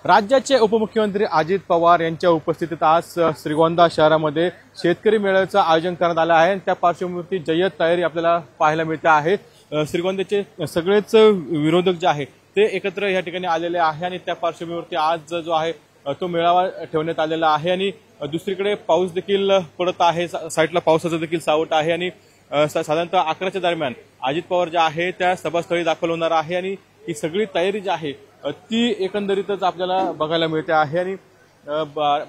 राज्याचे उपमुख्यमंत्री अजित पवार यांच्या उपस्थितीत आज श्रीगोंदा शहरामध्ये शेतकरी मेळाव्याचं आयोजन करण्यात आलं आहे। त्या पार्श्वभूमीवरती जय्यत तयारी आपल्याला पाहायला मिळते आहे। श्रीगोंद्याचे सगळेच विरोधक जे आहे ते एकत्र या ठिकाणी आलेले आहे आणि त्या पार्श्वभूमीवरती आज जो आहे तो मेळावा ठेवण्यात आलेला आहे आणि दुसरीकडे पाऊस देखील पडत आहे, साईडला पावसाचं देखील सावट आहे आणि साधारणतः 11च्या दरम्यान अजित पवार जे आहे त्या सभास्थळी दाखल होणार आहे आणि ही सगळी तयारी जी आहे ती एकंदरीतच आपल्याला बघायला मिळते आहे आणि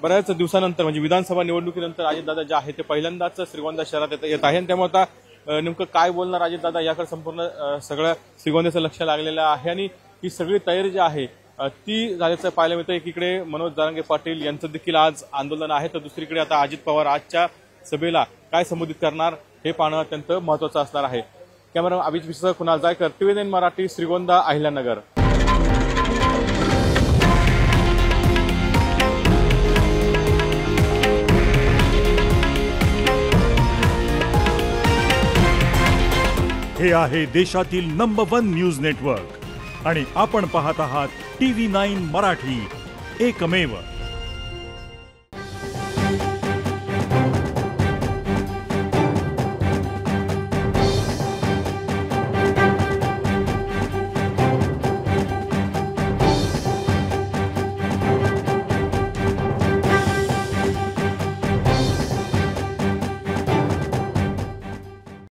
बऱ्याच दिवसानंतर म्हणजे विधानसभा निवडणुकीनंतर अजितदादा जे आहे ते पहिल्यांदाच श्रीगोंदा शहरात येत आहे आणि त्यामुळे आता नेमकं काय बोलणार अजितदादा याकडे संपूर्ण सगळं श्रीगोंद्याचं लक्ष लागलेलं आहे आणि ही सगळी तयारी जी आहे ती झाल्याचं पाहायला मिळतं। एकीकडे मनोज जरांगे पाटील यांचं देखील आज आंदोलन आहे तर दुसरीकडे आता अजित पवार आजच्या सभेला काय संबोधित करणार हे पाहणं अत्यंत महत्त्वाचं असणार आहे। कॅमेरा अभिजित विश्वास, कुणाल जायकर, TV9 मराठी, श्रीगोंदा, अहिल्यानगर। हे आहे देशातील नंबर 1 न्यूज नेटवर्क आणि आपण पाहत आहात TV9 मराठी, एकमेव।